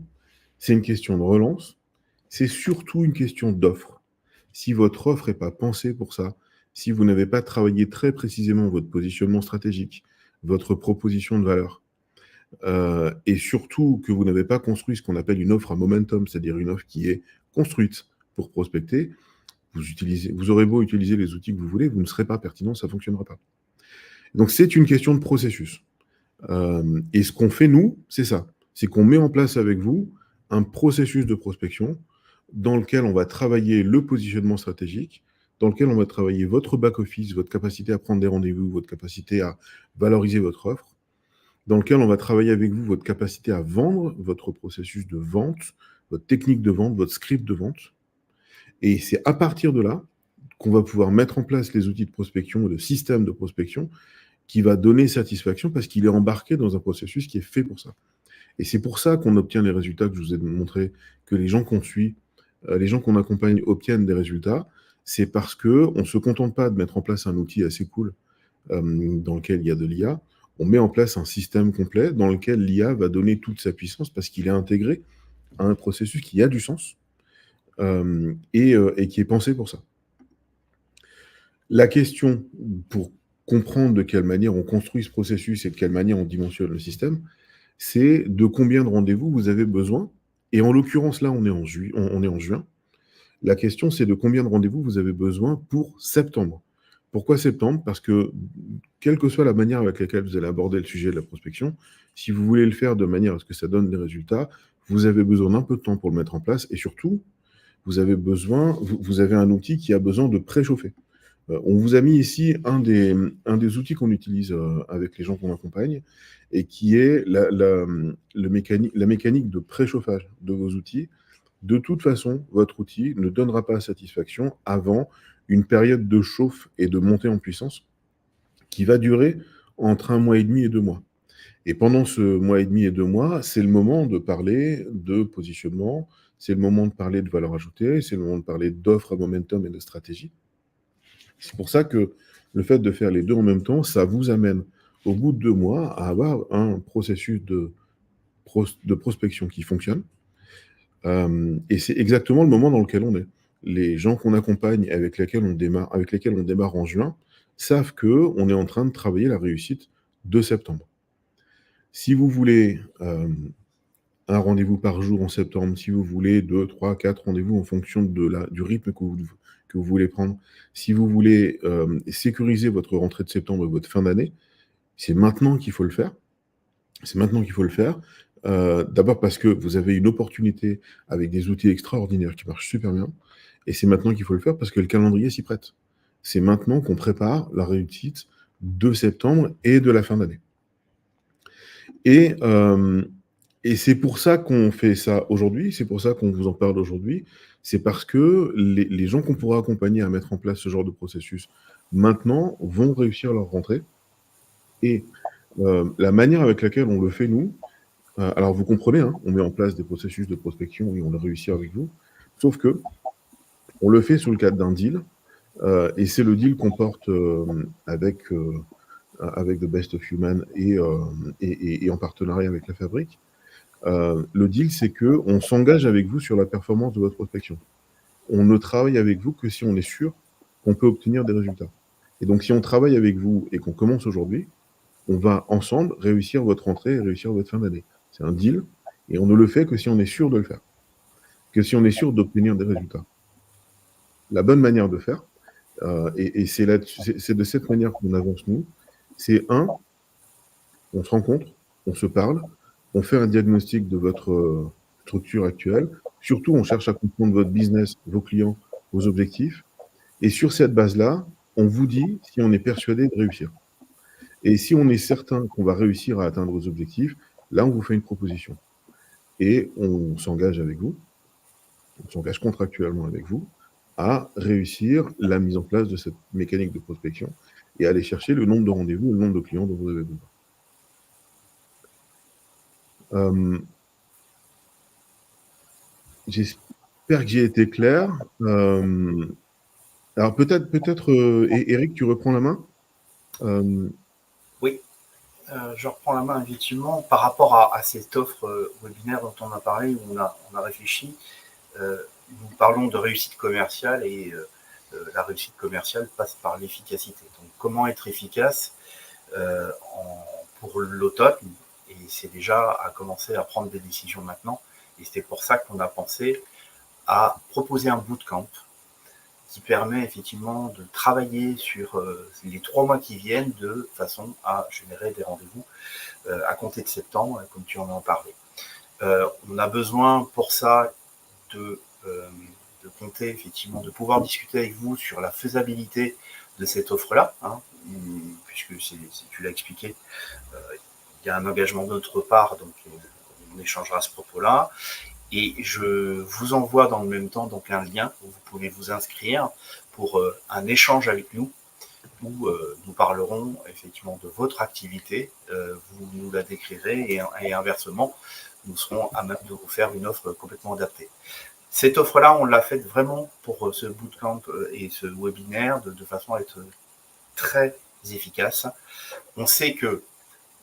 c'est une question de relance, c'est surtout une question d'offre. Si votre offre n'est pas pensée pour ça, si vous n'avez pas travaillé très précisément votre positionnement stratégique, votre proposition de valeur, et surtout que vous n'avez pas construit ce qu'on appelle une offre à momentum, c'est-à-dire une offre qui est construite pour prospecter, vous aurez beau utiliser les outils que vous voulez, vous ne serez pas pertinent, ça ne fonctionnera pas. Donc c'est une question de processus. Et ce qu'on fait, nous, c'est ça. C'est qu'on met en place avec vous un processus de prospection dans lequel on va travailler le positionnement stratégique, dans lequel on va travailler votre back-office, votre capacité à prendre des rendez-vous, votre capacité à valoriser votre offre, dans lequel on va travailler avec vous votre capacité à vendre, votre processus de vente, votre technique de vente, votre script de vente. Et c'est à partir de là qu'on va pouvoir mettre en place les outils de prospection et le système de prospection qui va donner satisfaction parce qu'il est embarqué dans un processus qui est fait pour ça. Et c'est pour ça qu'on obtient les résultats que je vous ai montré, que les gens qu'on suit, les gens qu'on accompagne obtiennent des résultats. C'est parce qu'on ne se contente pas de mettre en place un outil assez cool dans lequel il y a de l'IA. On met en place un système complet dans lequel l'IA va donner toute sa puissance parce qu'il est intégré à un processus qui a du sens et qui est pensé pour ça. La question pour comprendre de quelle manière on construit ce processus et de quelle manière on dimensionne le système, c'est de combien de rendez-vous vous avez besoin. Et en l'occurrence, là, on est en juin. La question, c'est de combien de rendez-vous vous avez besoin pour septembre. Pourquoi septembre? Parce que, quelle que soit la manière avec laquelle vous allez aborder le sujet de la prospection, si vous voulez le faire de manière à ce que ça donne des résultats, vous avez besoin d'un peu de temps pour le mettre en place. Et surtout, vous avez un outil qui a besoin de préchauffer. On vous a mis ici un des outils qu'on utilise avec les gens qu'on accompagne et qui est la mécanique de préchauffage de vos outils. De toute façon, votre outil ne donnera pas satisfaction avant une période de chauffe et de montée en puissance qui va durer entre 1 mois et demi et 2 mois. Et pendant ce mois et demi et 2 mois, c'est le moment de parler de positionnement, c'est le moment de parler de valeur ajoutée, c'est le moment de parler d'offres à momentum et de stratégie. C'est pour ça que le fait de faire les deux en même temps, ça vous amène au bout de 2 mois à avoir un processus de prospection qui fonctionne. Et c'est exactement le moment dans lequel on est. Les gens qu'on accompagne, avec lesquels on démarre en juin, savent qu'on est en train de travailler la réussite de septembre. Si vous voulez un rendez-vous par jour en septembre, si vous voulez 2, 3, 4 rendez-vous en fonction du rythme que vous voulez prendre, si vous voulez sécuriser votre rentrée de septembre et votre fin d'année, c'est maintenant qu'il faut le faire. C'est maintenant qu'il faut le faire. D'abord parce que vous avez une opportunité avec des outils extraordinaires qui marchent super bien. Et c'est maintenant qu'il faut le faire parce que le calendrier s'y prête. C'est maintenant qu'on prépare la réussite de septembre et de la fin d'année. Et c'est pour ça qu'on fait ça aujourd'hui, c'est pour ça qu'on vous en parle aujourd'hui. C'est parce que les gens qu'on pourra accompagner à mettre en place ce genre de processus maintenant vont réussir leur rentrée. Et la manière avec laquelle on le fait, nous, alors vous comprenez, hein, on met en place des processus de prospection et on le réussit avec vous, sauf que on le fait sous le cadre d'un deal, et c'est le deal qu'on porte avec The Best of Human et en partenariat avec la Fabrique. Le deal, c'est qu'on s'engage avec vous sur la performance de votre prospection. On ne travaille avec vous que si on est sûr qu'on peut obtenir des résultats. Et donc, si on travaille avec vous et qu'on commence aujourd'hui, on va ensemble réussir votre rentrée et réussir votre fin d'année. C'est un deal, et on ne le fait que si on est sûr de le faire, que si on est sûr d'obtenir des résultats. La bonne manière de faire, et c'est de cette manière qu'on avance nous, c'est on se rencontre, on se parle, on fait un diagnostic de votre structure actuelle, surtout on cherche à comprendre votre business, vos clients, vos objectifs, et sur cette base-là, on vous dit si on est persuadé de réussir. Et si on est certain qu'on va réussir à atteindre vos objectifs, là, on vous fait une proposition. Et on s'engage avec vous, on s'engage contractuellement avec vous, à réussir la mise en place de cette mécanique de prospection et aller chercher le nombre de rendez-vous, le nombre de clients dont vous avez besoin. J'espère que j'ai été clair. Alors peut-être Eric, tu reprends la main. Oui, je reprends la main effectivement par rapport à cette offre webinaire dont on a parlé, où on a réfléchi. Nous parlons de réussite commerciale et la réussite commerciale passe par l'efficacité. Donc comment être efficace pour l'automne, et c'est déjà à commencer à prendre des décisions maintenant. Et c'est pour ça qu'on a pensé à proposer un bootcamp qui permet effectivement de travailler sur les 3 mois qui viennent de façon à générer des rendez-vous à compter de septembre, comme tu en as parlé. On a besoin pour ça de compter effectivement, de pouvoir discuter avec vous sur la faisabilité de cette offre-là, hein, puisque tu l'as expliqué, il y a un engagement de notre part, donc on échangera à ce propos-là. Et je vous envoie dans le même temps donc un lien où vous pouvez vous inscrire pour un échange avec nous, où nous parlerons effectivement de votre activité, vous nous la décrirez et inversement, nous serons à même de vous faire une offre complètement adaptée. Cette offre-là, on l'a faite vraiment pour ce bootcamp et ce webinaire de façon à être très efficace. On sait que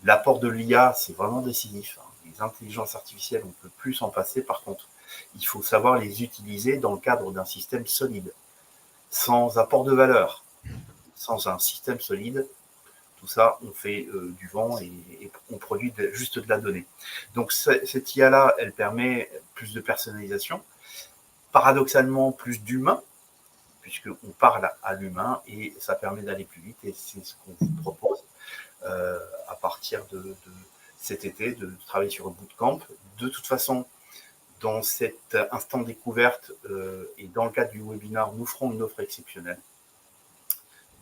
l'apport de l'IA, c'est vraiment décisif. Les intelligences artificielles, on ne peut plus s'en passer. Par contre, il faut savoir les utiliser dans le cadre d'un système solide. Sans apport de valeur, sans un système solide, tout ça, on fait du vent et on produit juste de la donnée. Donc cette IA-là, elle permet plus de personnalisation, paradoxalement plus d'humain, puisqu'on parle à l'humain et ça permet d'aller plus vite et c'est ce qu'on vous propose à partir de cet été, de travailler sur un bootcamp. De toute façon, dans cet instant découverte et dans le cadre du webinaire, nous ferons une offre exceptionnelle.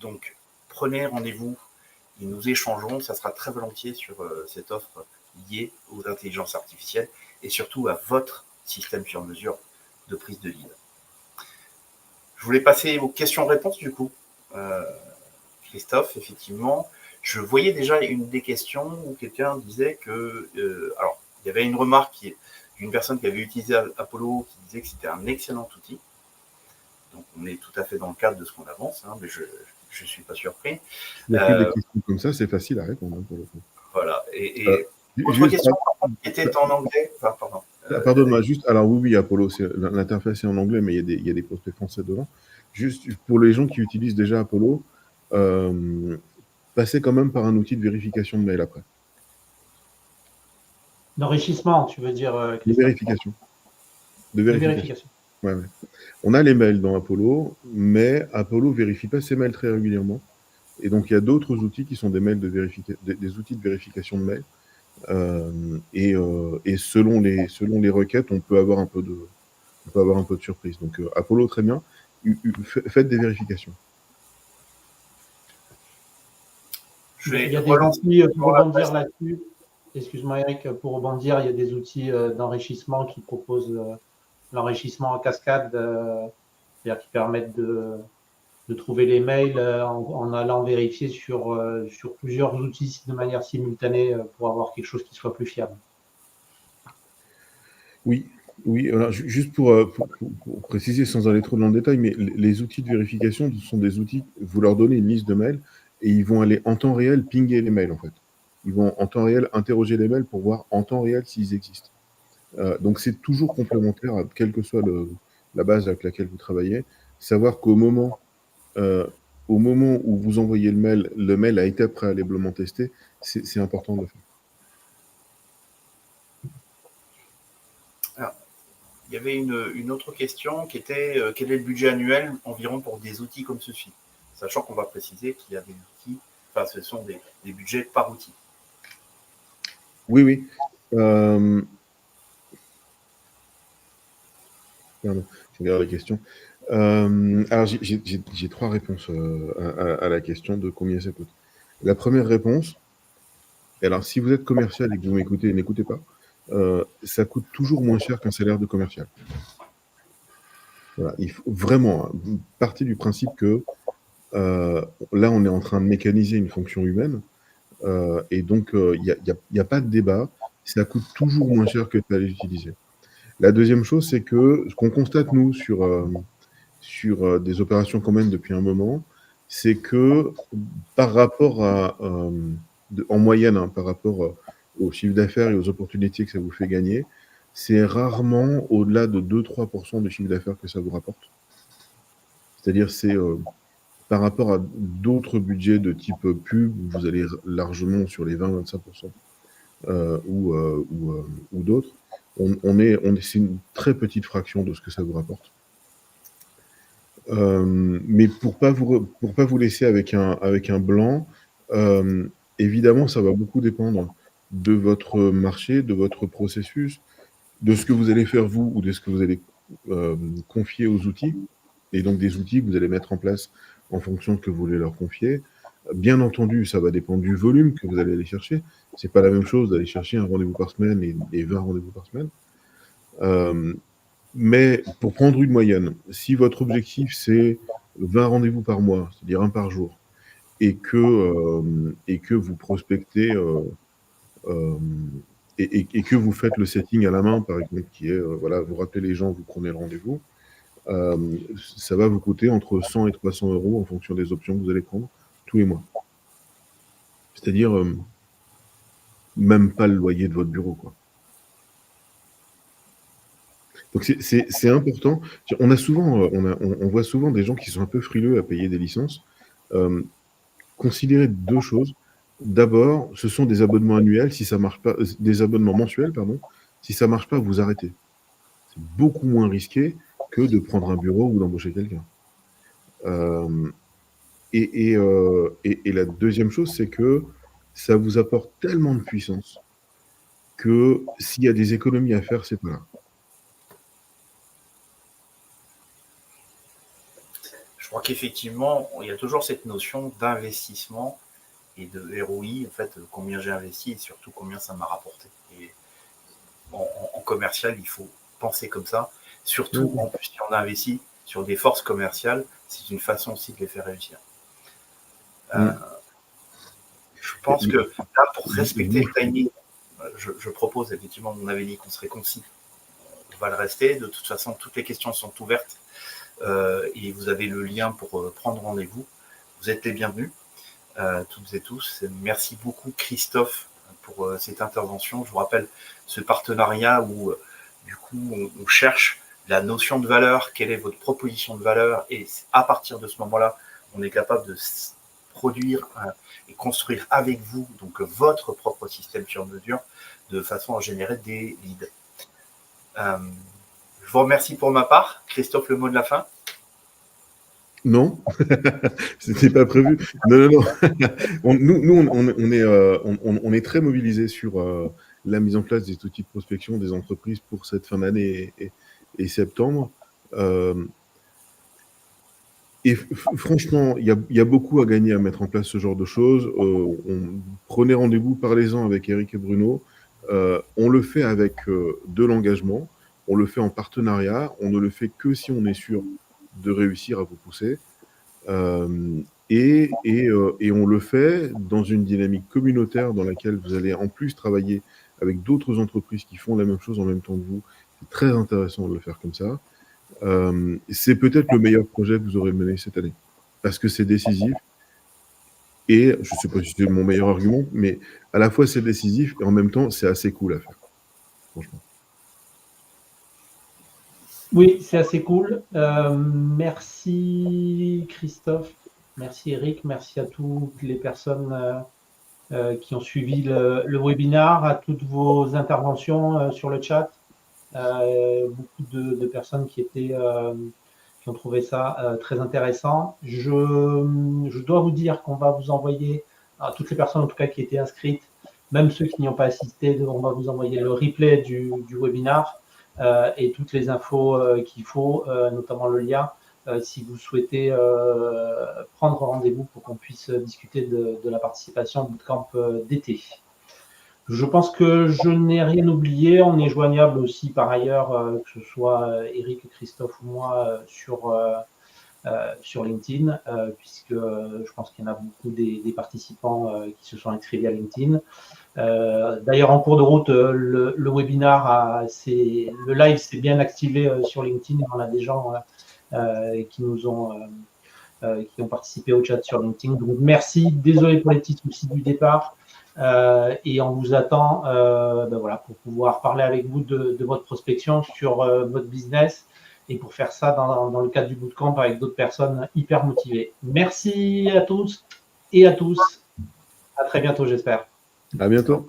Donc, prenez rendez-vous et nous échangerons. Ça sera très volontiers sur cette offre liée aux intelligences artificielles et surtout à votre système sur mesure de prise de lead. Je voulais passer aux questions-réponses du coup. Christophe, effectivement, je voyais déjà une des questions où quelqu'un disait que... alors, il y avait une remarque d'une personne qui avait utilisé Apollo qui disait que c'était un excellent outil. Donc, on est tout à fait dans le cadre de ce qu'on avance, hein, mais je ne suis pas surpris. Il y a des questions comme ça, c'est facile à répondre. Hein, pour le coup. Voilà. Et autre question qui était en anglais. Enfin, pardon. Pardonne-moi, juste. Alors, oui, Apollo, l'interface est en anglais, mais il y a des prospects français dedans. Juste pour les gens qui utilisent déjà Apollo, passez quand même par un outil de vérification de mail après. D'enrichissement, tu veux dire, De vérification. De vérification. Ouais. On a les mails dans Apollo, mais Apollo ne vérifie pas ses mails très régulièrement. Et donc, il y a d'autres outils qui sont des outils de vérification de mails. Et selon les requêtes, on peut avoir un peu de surprise. Donc, Apollo, très bien. Faites des vérifications. Il y a des outils pour rebondir là-dessus. Excuse-moi Eric, pour rebondir, il y a des outils d'enrichissement qui proposent l'enrichissement en cascade, c'est-à-dire qui permettent de trouver les mails en allant vérifier sur plusieurs outils de manière simultanée pour avoir quelque chose qui soit plus fiable. Oui. Alors, juste pour préciser sans aller trop dans le détail, mais les outils de vérification sont des outils, vous leur donnez une liste de mails et ils vont aller en temps réel pinguer les mails en fait. Ils vont en temps réel interroger les mails pour voir en temps réel s'ils existent. Donc c'est toujours complémentaire, quelle que soit la base avec laquelle vous travaillez. Savoir qu'au moment où vous envoyez le mail a été préalablement testé, c'est important de le faire. Alors, il y avait une autre question qui était quel est le budget annuel environ pour des outils comme ceci, sachant qu'on va préciser qu'il y a des outils, enfin ce sont des budgets par outil. Oui. Pardon, je regarde la question. Alors, j'ai 3 réponses à la question de combien ça coûte. La première réponse, alors si vous êtes commercial et que vous m'écoutez, n'écoutez pas, ça coûte toujours moins cher qu'un salaire de commercial. Voilà, il faut vraiment partir du principe que là, on est en train de mécaniser une fonction humaine, et donc il n'y a pas de débat, ça coûte toujours moins cher que de l'utiliser. La deuxième chose, c'est que ce qu'on constate, nous, sur des opérations qu'on mène depuis un moment, c'est que par rapport en moyenne, hein, par rapport au chiffre d'affaires et aux opportunités que ça vous fait gagner, c'est rarement au-delà de 2-3% de chiffre d'affaires que ça vous rapporte. C'est-à-dire, c'est par rapport à d'autres budgets de type pub, où vous allez largement sur les 20-25%, ou d'autres, c'est une très petite fraction de ce que ça vous rapporte. Mais pour pas vous laisser avec un blanc, évidemment, ça va beaucoup dépendre de votre marché, de votre processus, de ce que vous allez faire vous ou de ce que vous allez confier aux outils, et donc des outils que vous allez mettre en place en fonction de ce que vous voulez leur confier. Bien entendu, ça va dépendre du volume que vous allez aller chercher. C'est pas la même chose d'aller chercher un rendez-vous par semaine et 20 rendez-vous par semaine. Mais pour prendre une moyenne, si votre objectif c'est 20 rendez-vous par mois, c'est-à-dire 1 par jour, et que vous prospectez et que vous faites le setting à la main, par exemple, qui est voilà, vous rappelez les gens, vous prenez le rendez-vous, ça va vous coûter entre 100 et 300 € en fonction des options que vous allez prendre tous les mois. C'est-à-dire même pas le loyer de votre bureau, quoi. Donc c'est important. On voit souvent des gens qui sont un peu frileux à payer des licences. Considérez 2 choses. d'abord, ce sont des abonnements annuels, si ça marche pas, des abonnements mensuels, pardon. Si ça marche pas, vous arrêtez. C'est beaucoup moins risqué que de prendre un bureau ou d'embaucher quelqu'un. Et la deuxième chose, c'est que ça vous apporte tellement de puissance que s'il y a des économies à faire, c'est pas là. Je crois qu'effectivement, il y a toujours cette notion d'investissement et de ROI, en fait, combien j'ai investi et surtout combien ça m'a rapporté. Et en commercial, il faut penser comme ça. Surtout, en plus, si on investit sur des forces commerciales, c'est une façon aussi de les faire réussir. Je pense que là, pour respecter le timing, je propose effectivement, on avait dit qu'on serait concis. On va le rester. De toute façon, toutes les questions sont ouvertes et vous avez le lien pour prendre rendez-vous. Vous êtes les bienvenus, toutes et tous. Merci beaucoup, Christophe, pour cette intervention. Je vous rappelle ce partenariat où, du coup, on cherche la notion de valeur, quelle est votre proposition de valeur, et à partir de ce moment-là, on est capable de produire et construire avec vous donc votre propre système sur mesure de façon à générer des leads. Je vous remercie pour ma part. Christophe, le mot de la fin? Non, c'était pas prévu. Non. On est très mobilisés sur la mise en place des outils de prospection des entreprises pour cette fin d'année et septembre. Et franchement, il y a beaucoup à gagner à mettre en place ce genre de choses. Prenez rendez-vous, parlez-en avec Eric et Bruno. On le fait avec de l'engagement, on le fait en partenariat, on ne le fait que si on est sûr de réussir à vous pousser. Et on le fait dans une dynamique communautaire dans laquelle vous allez en plus travailler avec d'autres entreprises qui font la même chose en même temps que vous. C'est très intéressant de le faire comme ça. C'est peut-être le meilleur projet que vous aurez mené cette année, parce que c'est décisif. Et je ne sais pas si c'est mon meilleur argument, mais à la fois c'est décisif et en même temps c'est assez cool à faire, franchement. Oui, c'est assez cool. Merci Christophe, merci Eric, merci à toutes les personnes qui ont suivi le webinaire, à toutes vos interventions sur le chat. Beaucoup de personnes qui ont trouvé ça très intéressant. Je dois vous dire qu'on va vous envoyer, à toutes les personnes en tout cas qui étaient inscrites, même ceux qui n'y ont pas assisté, on va vous envoyer le replay du webinaire et toutes les infos qu'il faut, notamment le lien, si vous souhaitez prendre rendez-vous pour qu'on puisse discuter de la participation au bootcamp d'été. Je pense que je n'ai rien oublié. On est joignable aussi par ailleurs, que ce soit Eric, Christophe ou moi, sur LinkedIn, puisque je pense qu'il y en a beaucoup des participants qui se sont inscrits à LinkedIn. D'ailleurs, en cours de route, le webinaire, le live s'est bien activé sur LinkedIn. On a des gens qui ont participé au chat sur LinkedIn. Donc, merci. Désolé pour les petits soucis du départ. Et on vous attend pour pouvoir parler avec vous de votre prospection sur votre business et pour faire ça dans le cadre du bootcamp avec d'autres personnes hyper motivées. Merci à tous et à tous. À très bientôt, j'espère. À bientôt.